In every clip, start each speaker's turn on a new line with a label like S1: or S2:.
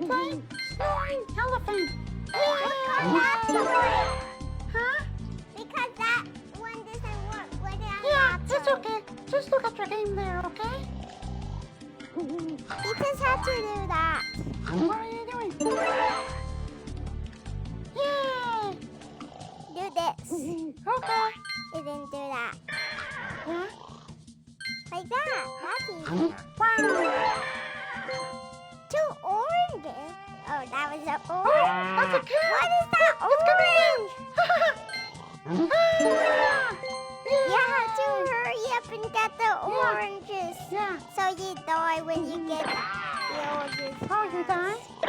S1: we're playing Snoring Elephant. Huh?
S2: Because that one doesn't work.
S1: Yeah, it's okay. Just look at your game there, okay?
S2: You just have to do that.
S1: What are you doing? Yay!
S2: Do this.
S1: Okay.
S2: You didn't do that.
S1: Yeah?
S2: Like that. That's easy.
S1: Wow.
S2: 2 oranges. Oh, that was an
S1: Oh,
S2: orange.
S1: that's a cat.
S2: What is that orange? You have to hurry up and get the oranges.
S1: Yeah.
S2: So you die when you get the oranges.
S1: Oh, you die?
S2: You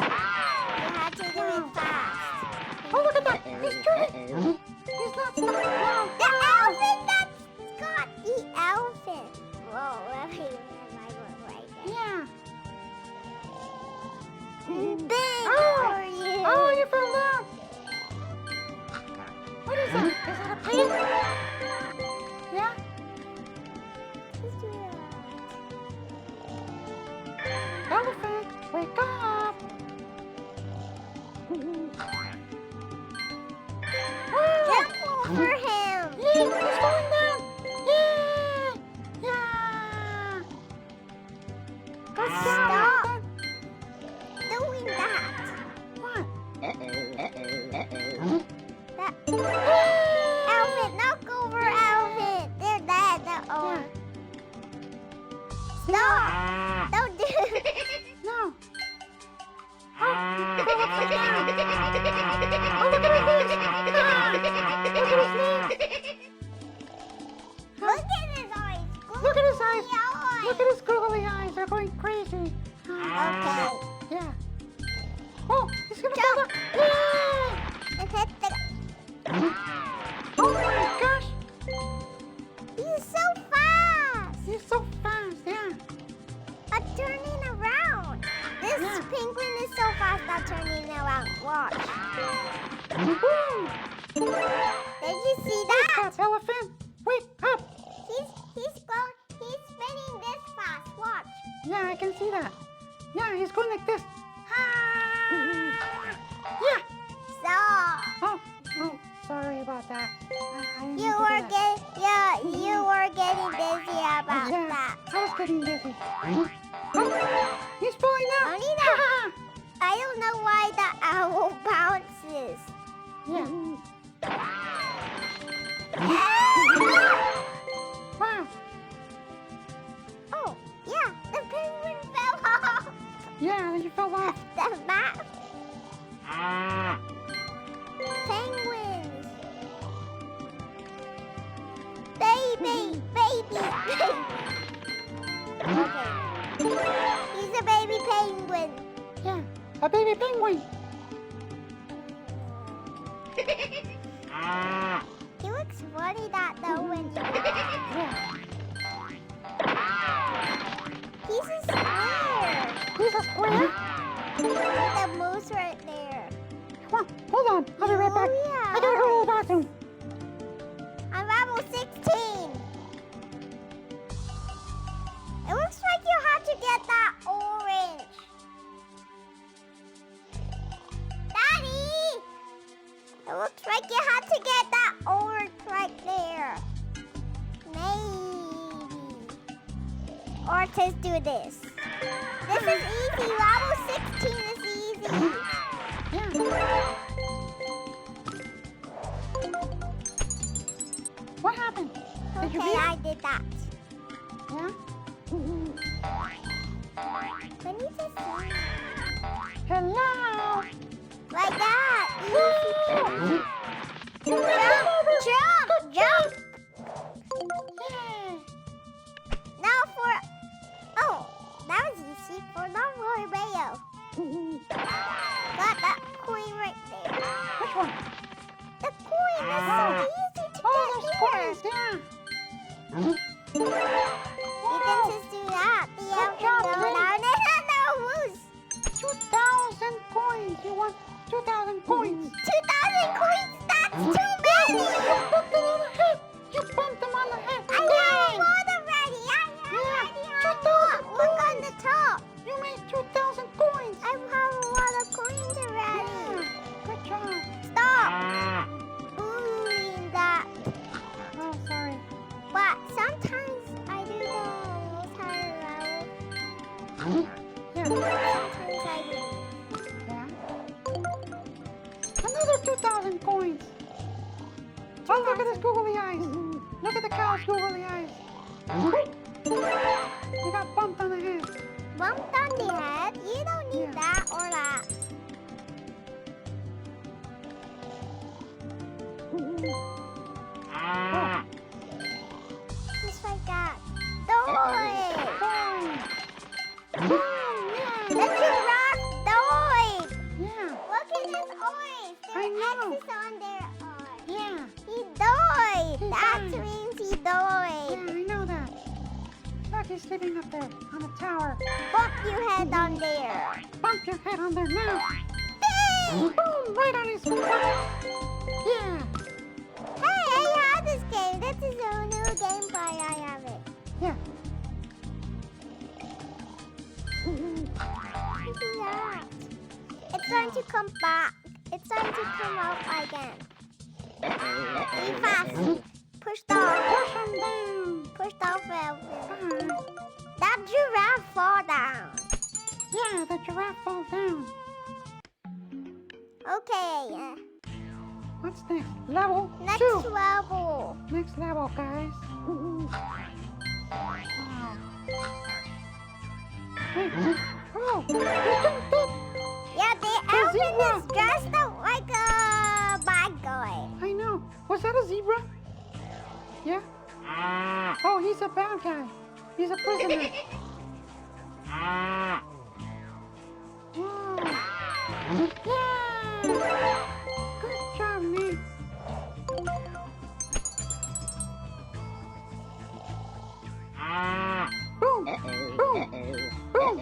S2: have to do it fast.
S1: Oh, look at that. He's turning. He's not stuck. Wow.
S2: The elephant that's got the elephant. Whoa, let me remember my word right there.
S1: Yeah.
S2: Big
S1: Oh.
S2: for you.
S1: Oh, you fell down. What is that? Is that a pig? Yeah?
S2: Let's do that.
S1: Elephant, wake up.
S2: Jump over him.
S1: Yeah, he's falling down. Yeah. Yeah. Good job.
S2: Stop doing that.
S1: What?
S2: That elephant, knock over elephant. They're dead. Oh. Stop. Don't do it.
S1: No. Oh, he fell upside down. Oh, look at his legs. Ah, look at his legs.
S2: Look at his eyes.
S1: Look at his eyes.
S2: Googly
S1: Look at his googly eyes. They're going crazy.
S2: Okay.
S1: Yeah. Oh, he's gonna fall
S2: Jump.
S1: down. Yeah.
S2: And hit the...
S1: Oh my gosh.
S2: He's so fast.
S1: He's so fast. Yeah.
S2: Turning around. This penguin is so fast at turning around. Watch.
S1: Boom.
S2: Did you see that?
S1: That's elephant. Wake up.
S2: He's spinning this fast. Watch.
S1: Yeah, I can see that. Yeah, he's going like this. Ah. Yeah.
S2: So
S1: Oh, sorry about that. I didn't
S2: you
S1: mean to do
S2: were
S1: that.
S2: you were getting busy about
S1: Yeah,
S2: that.
S1: I was getting busy. Oh, he's falling down.
S2: Only that. I don't know why the owl bounces.
S1: Yeah. Wow.
S2: Oh, yeah, the penguin fell off
S1: Yeah, you fell off.
S2: the map. Penguins. Baby. Okay. He's a baby penguin.
S1: Yeah, a baby penguin.
S2: He looks funny that though when you
S1: Yeah.
S2: He's a square.
S1: He's a square.
S2: The moose right there.
S1: Come on, hold on. I'll be right back.
S2: Oh, yeah.
S1: I gotta go to the bathroom.
S2: I'm level 16. It looks like you have to get that orange. Daddy! It looks like you have to get that orange right there. Maybe. Or just do this. This is easy. Level 16 is easy.
S1: Yeah. What happened? Did you
S2: Okay,
S1: beat
S2: I
S1: it?
S2: did that.
S1: Yeah.
S2: Can you just see?
S1: Hello.
S2: Like that. Easy.
S1: You
S2: Jump!
S1: Yay.
S2: Now for... Oh, that was easy for the Mario. Got that coin right there.
S1: Which one?
S2: The coin is so easy to
S1: Oh,
S2: get
S1: those
S2: here.
S1: coins. Yeah.
S2: You can just do that. The elephant
S1: job,
S2: go
S1: Ray.
S2: down and no moose.
S1: 2,000 coins. You want 2,000 coins?
S2: 2,000 coins? That's too many.
S1: You bumped them on the head. You bumped them on the head.
S2: I have one already. I already have
S1: 2,000
S2: one. Look on the top.
S1: You made 2,000 coins.
S2: I have one
S1: Yeah.
S2: Sometimes I do.
S1: Yeah. Another 2,000 coins. Oh, look at his googly eyes. Look at the cow's googly eyes. You got bumped on the head.
S2: Bumped on the head? You don't need
S1: Yeah.
S2: that or that.
S1: Oh.
S2: Just like that. Died!
S1: Oh,
S2: The
S1: yeah.
S2: giraffe died!
S1: Yeah.
S2: Look at his eyes!
S1: I
S2: There are
S1: know.
S2: X's on their eyes.
S1: Yeah.
S2: He died!
S1: He
S2: That
S1: died.
S2: means he
S1: Yeah,
S2: died.
S1: I know that. Look, he's sleeping up there on the tower.
S2: Bump your head on there.
S1: Bump your head on there now.
S2: Dang!
S1: Boom! Right on his butt. Yeah.
S2: Hey, I have this game. This is a new game, but I have it.
S1: Yeah.
S2: What is that? It's going to come back. It's going to come out again. Be fast. Push down.
S1: Push him down.
S2: Push down, Velvet.
S1: Alright.
S2: That giraffe fall down.
S1: Yeah, the giraffe falls down.
S2: Okay.
S1: What's next? Level
S2: Next
S1: 2.
S2: level.
S1: Next level, guys. Wow. Hey. Oh, he jumped up.
S2: Yeah, the
S1: zebra.
S2: elephant is dressed up like a bad guy.
S1: I know. Was that a zebra? Yeah? Oh, he's a bad guy. He's a prisoner. Wow. Yeah! Good job, Nate. Boom! Boom! Boom!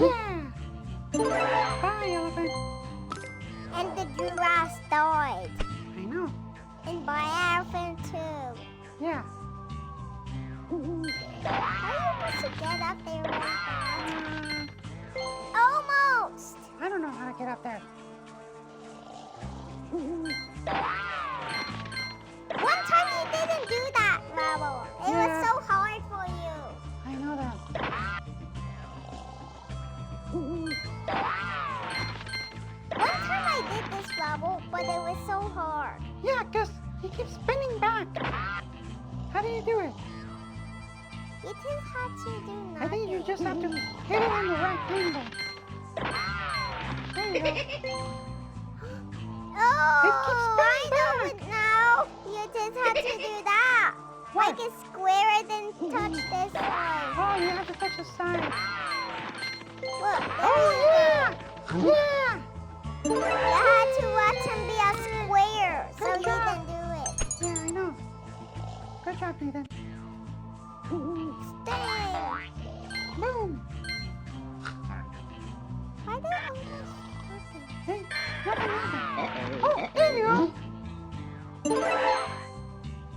S1: Yeah! Bye, elephant.
S2: And the giraffe died.
S1: I know.
S2: And by elephant too.
S1: Yeah.
S2: How are you supposed to get up there like that? Almost.
S1: I don't know how to get up there.
S2: One time you didn't do that, Rebel. It was
S1: Yeah.
S2: so hard for you.
S1: I know that.
S2: One time I did this, Rebel, but it was so hard.
S1: Yeah, because he keeps spinning back. How do you do it?
S2: It is hard to do nothing.
S1: I think you just have to hit it on the right angle. There you go.
S2: Oh,
S1: It keeps
S2: I
S1: spinning
S2: know
S1: back.
S2: it now. You just have to do that.
S1: What?
S2: Like a square and then touch this side.
S1: Oh, you have to touch the side.
S2: Look, there
S1: Oh,
S2: you
S1: yeah! Yeah!
S2: go. You had to watch him be a square so
S1: Good
S2: you
S1: job.
S2: can do it.
S1: Yeah, I know. Good job, Nathan.
S2: Stay.
S1: Boom!
S2: Why they almost nothing?
S1: Hey, nothing happened. Oh, there you go.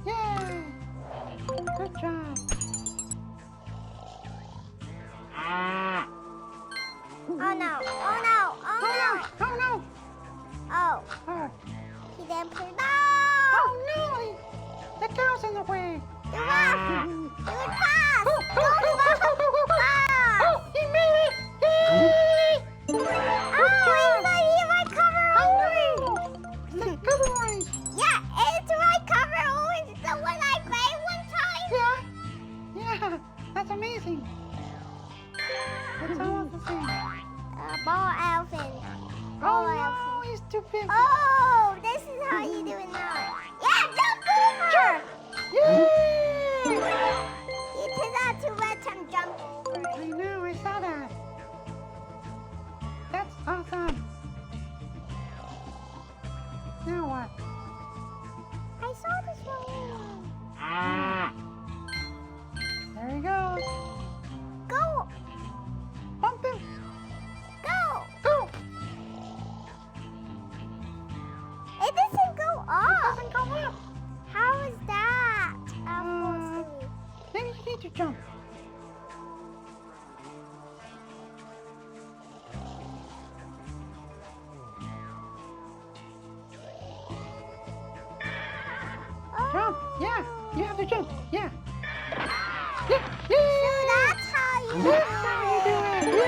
S1: Yay! Good job.
S2: Oh no, oh no, oh
S1: Oh no! Oh no!
S2: no. Oh,
S1: Oh,
S2: he didn't put it
S1: oh
S2: out.
S1: no! The cow's in the way.
S2: Do it fast. Do it fast.
S1: Oh,
S2: Go fast.
S1: Oh, he made it! Yay!
S2: Oh, it's like he might cover orange.
S1: It's the cover orange.
S2: Yeah, it's my cover orange. The one I played one time.
S1: Yeah. Yeah, that's amazing. It's almost the same.
S2: Ball elephant.
S1: Oh
S2: Ball
S1: no,
S2: elephant.
S1: he's too big.
S2: Oh, this is how you do it now. Yeah, jump over.
S1: Yeah!
S2: You just have to let him jump over
S1: I
S2: it.
S1: know, I saw that. That's awesome. Now what?
S2: I saw this one.
S1: There he goes.
S2: Go,
S1: Bump him.
S2: go.
S1: Go.
S2: It doesn't go up.
S1: Doesn't go up.
S2: How is that? Supposed
S1: Maybe you need to jump. Jump. Yeah. You have to jump. Yeah. Yeah.
S2: So
S1: Yeah.
S2: that's how you
S1: That's how you do
S2: do
S1: it.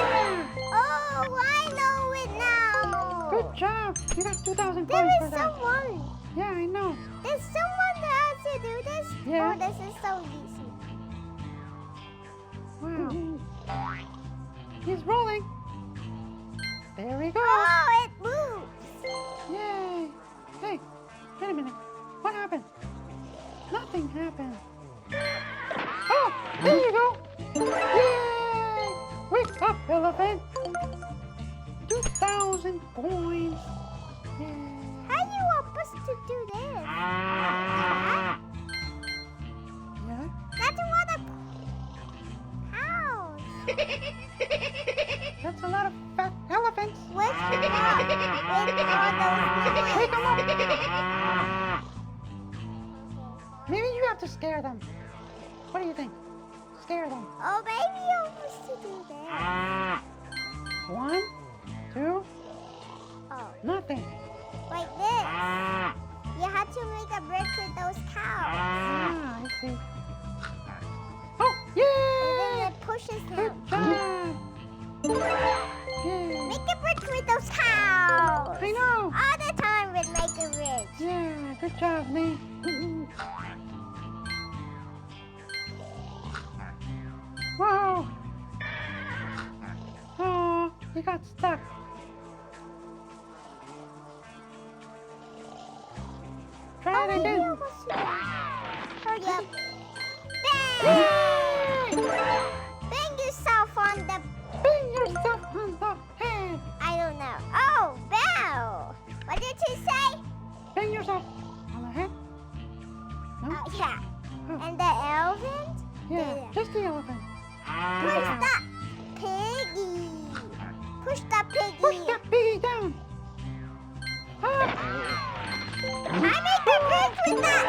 S1: Good job. You got 2,000
S2: There
S1: points for
S2: is
S1: that.
S2: someone.
S1: Yeah, I know.
S2: There's someone that has to do this.
S1: Yeah.
S2: Oh, this is so easy.
S1: Wow. He's rolling. There we go.
S2: Oh, it moves.
S1: Yay. Hey, wait a minute. What happened? Nothing happened. Oh, there you go. Yay. Wake up, elephant. 2,000 points. Yay.
S2: How you supposed to do this? That?
S1: Yeah.
S2: That's what a house.
S1: That's a lot of fat elephants.
S2: Wake them up with all those
S1: Wake
S2: noise.
S1: them up. Maybe you have to scare them. What do you think? Scare them.
S2: Oh, maybe you're supposed to do this.
S1: 1, 2,
S2: Oh,
S1: nothing.
S2: like this. You have to make a bridge with those cows.
S1: Ah, I see. Oh,
S2: And
S1: yay!
S2: then it pushes
S1: Good
S2: them.
S1: job. Yay.
S2: Make a bridge with those cows.
S1: I know.
S2: All the time with make a bridge.
S1: Yeah, good job, Lee. Whoa. Oh, he got stuck. Try it again.
S2: Hurry up.
S1: Yay!
S2: Bang! Bang yourself on the...
S1: Bang yourself on the head.
S2: I don't know. Oh, bell. What did you say?
S1: Bang yourself on the head. No?
S2: Yeah.
S1: Oh,
S2: And the elephant?
S1: yeah, just the elephant.
S2: Push the piggy. Push the piggy.
S1: Push that piggy down. Ah,
S2: I make a bridge with that.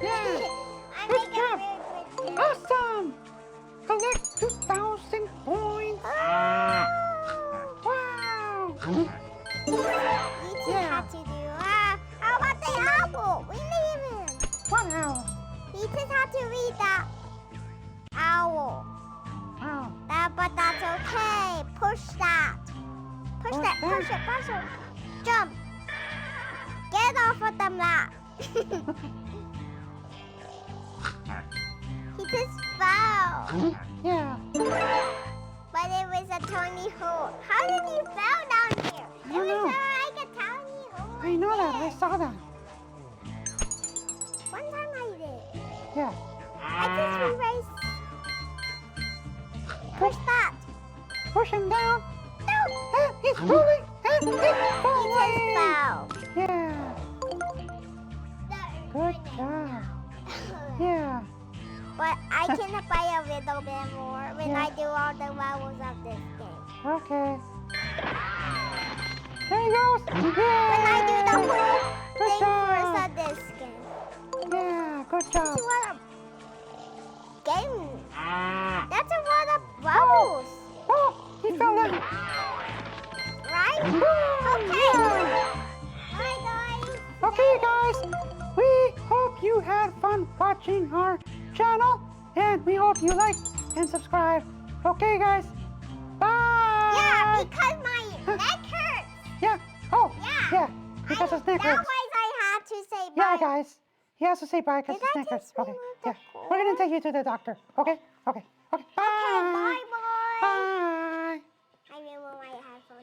S1: yeah,
S2: I
S1: good
S2: make
S1: job.
S2: a bridge with that.
S1: Awesome. Collect 2,000 points.
S2: Oh.
S1: Wow.
S2: You two
S1: Yeah.
S2: have to do. How about the apple? We leave him.
S1: What owl?
S2: He just have to read the owl.
S1: Wow.
S2: But that's okay. Push that. Push
S1: Push
S2: that.
S1: that.
S2: Push it. Push it. Jump. Get off of the map. He just fell.
S1: Yeah.
S2: But it was a tiny hole. How did he fall down here?
S1: I don't know.
S2: Like a tiny hole.
S1: I know that. I saw that.
S2: One time I did.
S1: Yeah.
S2: I just erased. Push that.
S1: Push him down.
S2: No.
S1: And he's rolling. And he's
S2: He just
S1: falling.
S2: fell.
S1: Yeah. Good job. Yeah.
S2: But I can play a little bit more when
S1: Yeah.
S2: I do all the levels of this game.
S1: Okay. There he goes.
S2: When I do the
S1: Yeah.
S2: whole
S1: Good
S2: thing
S1: job.
S2: for this game.
S1: Yeah. Good job.
S2: What a game. That's a lot of levels,
S1: Oh, he fell down.
S2: right?
S1: Okay.
S2: Bye, guys.
S1: Okay, guys. We hope you had fun watching our channel, and we hope you like and subscribe. Okay, guys. Bye.
S2: Yeah, because my neck hurts.
S1: Yeah. Oh.
S2: Yeah.
S1: Yeah. Because his neck hurts.
S2: Otherwise, I have to say bye.
S1: Yeah, guys. He has to say bye because
S2: Did
S1: his
S2: I
S1: neck hurts.
S2: just
S1: Okay.
S2: remove
S1: Yeah.
S2: the
S1: We're gonna take you to the doctor. Okay. Okay. Okay. Bye.